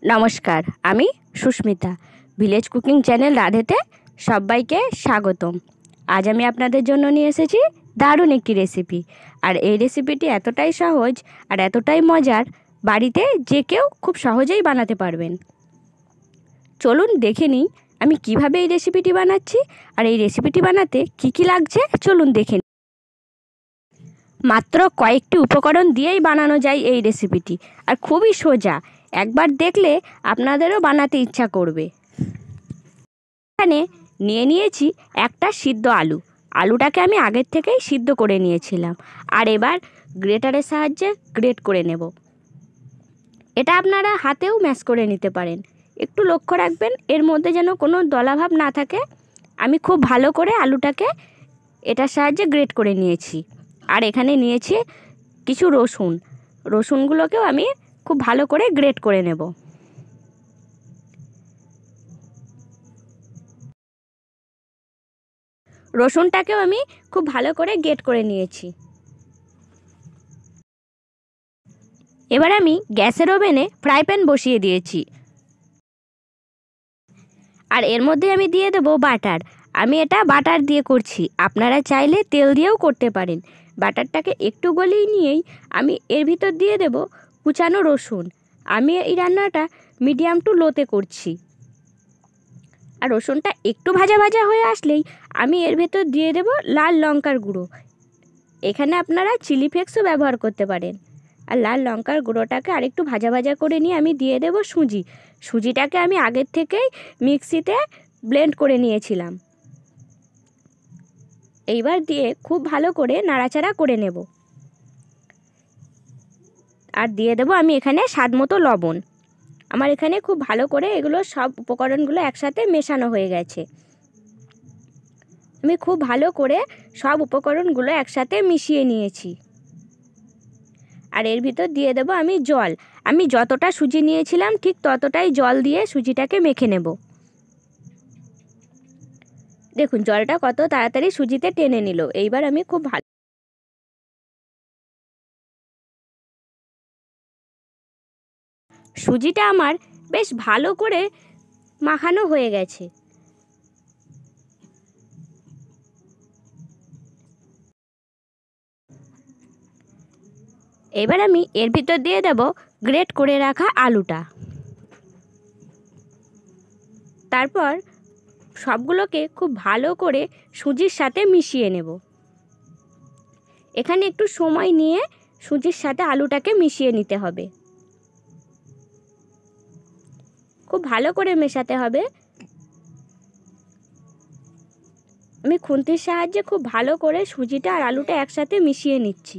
নমস্কার, আমি Susmita. Village cooking channel রাধেতে সবাইকে স্বাগতম। আজ আমি আপনাদের জন্য নিয়ে এসেছি দারুণ একটি রেসিপি। আর এই রেসিপিটি এতটাই সহজ আর এতটাই মজার, বাড়িতে যে কেউ খুব সহজেই বানাতে পারবেন। চলুন দেখে নিই আমি কিভাবে এই রেসিপিটি বানাচ্ছি আর এই রেসিপিটি বানাতে কি কি লাগছে চলুন দেখে নিই। মাত্র কয়েকটি উপকরণ দিয়েই বানানো যায় এই রেসিপিটি, আর খুবই সোজা। একবার দেখলে আপনাদেরও বানাতে ইচ্ছা করবে। এখানে নিয়েছি একটা সিদ্ধ আলু। আলুটাকে আমি আগের থেকেই সিদ্ধ করে নিয়েছিলাম, আর এবার গ্রেটারের সাহায্যে গ্রেট করে নেব। এটা আপনারা হাতেও ম্যাশ করে নিতে পারেন। একটু লক্ষ্য রাখবেন এর মধ্যে যেন কোনো দলাভাব না থাকে। আমি খুব ভালো করে আলুটাকে এটার সাহায্যে গ্রেট করে নিয়েছি। আর এখানে নিয়েছি কিছু রসুনগুলোকেও আমি খুব ভালো করে গ্রেট করে নেব। রসুনটাকেও আমি খুব ভালো করে গ্রেট করে নিয়েছি। এবার আমি গ্যাসের ওভেনে ফ্রাই প্যান বসিয়ে দিয়েছি, আর এর মধ্যে আমি দিয়ে দেবো বাটার। আমি এটা বাটার দিয়ে করছি, আপনারা চাইলে তেল দিয়েও করতে পারেন। বাটারটাকে একটু গলিয়ে নিয়েই আমি এর ভিতর দিয়ে দেব কুচানো রসুন। আমি এই রান্নাটা মিডিয়াম টু লোতে করছি। আর রসুনটা একটু ভাজা ভাজা হয়ে আসলেই আমি এর ভেতর দিয়ে দেব লাল লঙ্কার গুঁড়ো। এখানে আপনারা চিলি ফ্লেক্সও ব্যবহার করতে পারেন। আর লাল লঙ্কার গুঁড়োটাকে আরেকটু ভাজা ভাজা করে নিয়ে আমি দিয়ে দেব সুজিটাকে আমি আগের থেকেই মিক্সিতে ব্লেন্ড করে নিয়েছিলাম। এইবার দিয়ে খুব ভালো করে নাড়াচাড়া করে নেব। আর দিয়ে দেব আমি এখানে স্বাদ মতো লবণ। আমার এখানে খুব ভালো করে এগুলো সব উপকরণগুলো একসাথে মেশানো হয়ে গেছে। আমি খুব ভালো করে সব উপকরণগুলো একসাথে মিশিয়ে নিয়েছি। আর এর ভিতর দিয়ে দেব আমি জল। আমি যতটা সুজি নিয়েছিলাম ঠিক ততটাই জল দিয়ে সুজিটাকে মেখে নেব। দেখুন জলটা কত তাড়াতাড়ি সুজিতে টেনে নিল। এইবার আমি খুব ভালো সুজিটা আমার বেশ ভালো করে মাখানো হয়ে গেছে। এবার আমি এর ভিতর দিয়ে দেব গ্রেট করে রাখা আলুটা। তারপর সবগুলোকে খুব ভালো করে সুজির সাথে মিশিয়ে নেব। এখানে একটু সময় নিয়ে সুজির সাথে আলুটাকে মিশিয়ে নিতে হবে। খুব ভালো করে মেশাতে হবে। আমি খুন্তির সাহায্যে খুব ভালো করে সুজিটা আর আলুটা একসাথে মিশিয়ে নিচ্ছি।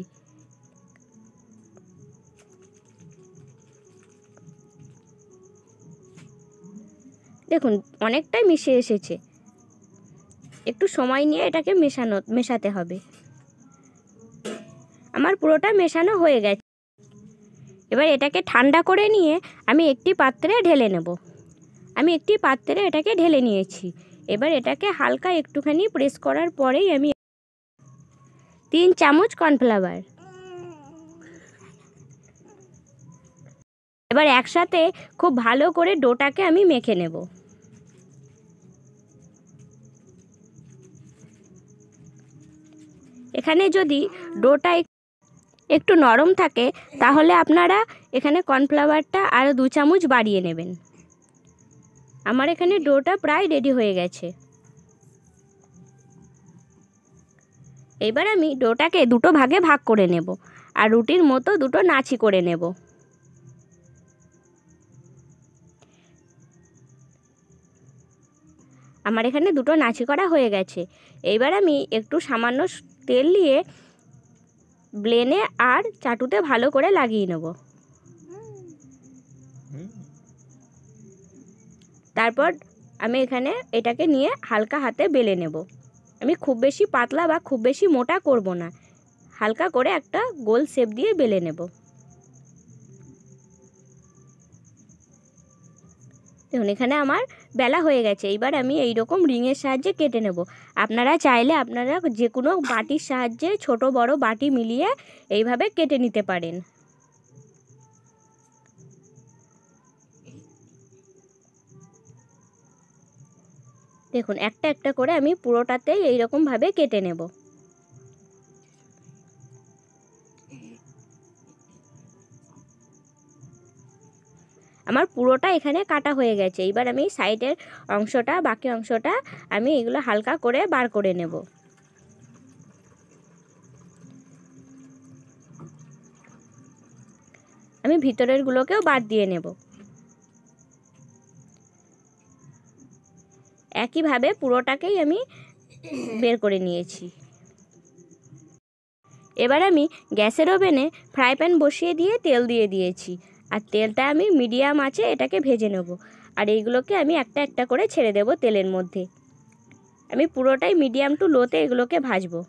দেখুন অনেকটাই মিশে এসেছে। একটু সময় নিয়ে এটাকে মেশাতে হবে। আমার পুরোটা মেশানো হয়ে গেছে। এবার এটাকে ঠান্ডা করে নিয়ে আমি একটি পাত্রে ঢেলে নেব। আমি একটি পাত্রে এটাকে ঢেলে নিয়েছি। এবার এটাকে হালকা একটুখানি প্রেস করার পরেই আমি 3 চামচ কর্নফ্লাওয়ার। এবার একসাথে খুব ভালো করে ডোটাকে আমি মেখে নেব। এখানে যদি ডোটা একটু নরম থাকে তাহলে আপনারা এখানে কর্নফ্লাওয়ারটা আরও 2 চামচ বাড়িয়ে নেবেন। আমার এখানে ডোটা প্রায় রেডি হয়ে গেছে। এবার আমি ডোটাকে দুটো ভাগে ভাগ করে নেব, আর রুটির মতো দুটো নাচি করে নেব। আমার এখানে দুটো নাচি করা হয়ে গেছে। এইবার আমি একটু সামান্য তেল দিয়ে ব্লেনে আর চাটুতে ভালো করে লাগিয়ে নেব। তারপর আমি এখানে এটাকে নিয়ে হালকা হাতে বেলে নেব। আমি খুব বেশি পাতলা বা খুব বেশি মোটা করব না, হালকা করে একটা গোল শেপ দিয়ে বেলে নেব। দেখুন এখানে আমার বেলা হয়ে গেছে। এইবার আমি এই রকম রিংয়ের সাহায্যে কেটে নেব। আপনারা চাইলে আপনারা যে কোনো বাটির সাহায্যে ছোট বড় বাটি মিলিয়ে এইভাবে কেটে নিতে পারেন। দেখুন একটা একটা করে আমি পুরোটাতেই এইরকমভাবে কেটে নেব। আমার পুরোটা এখানে কাটা হয়ে গেছে। এবার আমি সাইডের অংশটা, বাকি অংশটা আমি এগুলো হালকা করে বার করে নেব। আমি ভিতরেরগুলোকেও বাদ দিয়ে নেব। একইভাবে পুরোটাকেই আমি বের করে নিয়েছি। এবার আমি গ্যাসের ওভেনে ফ্রাই প্যান বসিয়ে দিয়ে তেল দিয়ে দিয়েছি, আর তেলটা আমি মিডিয়াম আঁচে এটাকে ভেজে নেব। আর এইগুলোকে আমি একটা একটা করে ছেড়ে দেব তেলের মধ্যে। আমি পুরোটাই মিডিয়াম টু লোতে এগুলোকে ভাজবো।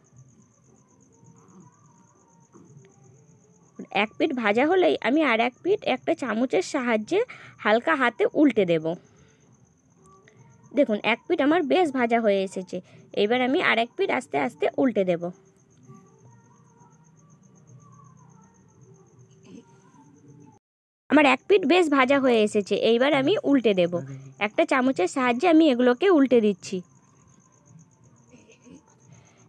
এক পিঠ ভাজা হলেই আমি আর এক পিঠ একটা চামচের সাহায্যে হালকা হাতে উল্টে দেব। দেখুন এক পিঠ আমার বেশ ভাজা হয়ে এসেছে। এবার আমি আর এক পিঠ আস্তে আস্তে উল্টে দেব। আমার এক পিঠ বেশ ভাজা হয়ে এসেছে। এইবার আমি উল্টে দেব। একটা চামচের সাহায্যে আমি এগুলোকে উল্টে দিচ্ছি।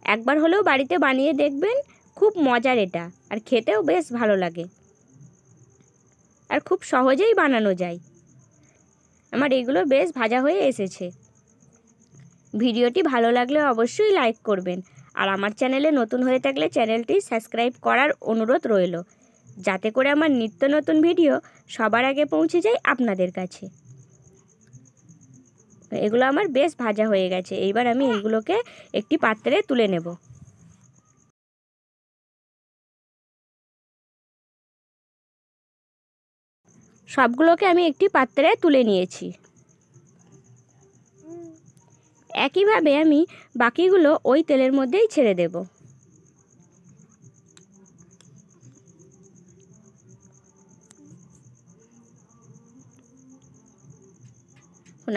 একবার হলেও বাড়িতে বানিয়ে দেখবেন, খুব মজার এটা, আর খেতেও বেশ ভালো লাগে, আর খুব সহজেই বানানো যায়। আমার এগুলো বেশ ভাজা হয়ে এসেছে। ভিডিওটি ভালো লাগলে অবশ্যই লাইক করবেন, আর আমার চ্যানেলে নতুন হয়ে থাকলে চ্যানেলটি সাবস্ক্রাইব করার অনুরোধ রইল, যাতে করে আমার নিত্য নতুন ভিডিও সবার আগে পৌঁছে যায় আপনাদের কাছে। এগুলো আমার বেশ ভাজা হয়ে গেছে। এইবার আমি এগুলোকে একটি পাত্রে তুলে নেব। সবগুলোকে আমি একটি পাত্রে তুলে নিয়েছি। একইভাবে আমি বাকিগুলো ওই তেলের মধ্যেই ছেড়ে দেব।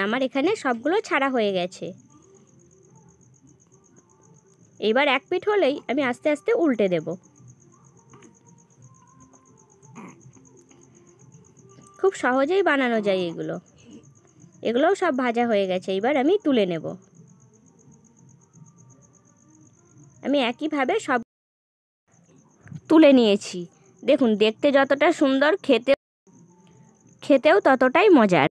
আমার এখানে সবগুলো ছাড়া হয়ে গেছে। এবার এক পিঠ হলেই আমি আস্তে আস্তে উল্টে দেব। খুব সহজেই বানানো যায় এগুলো। এগুলোও সব ভাজা হয়ে গেছে। এবার আমি তুলে নেব। আমি একইভাবে সব তুলে নিয়েছি। দেখুন দেখতে যতটা সুন্দর, খেতেও ততটাই মজার।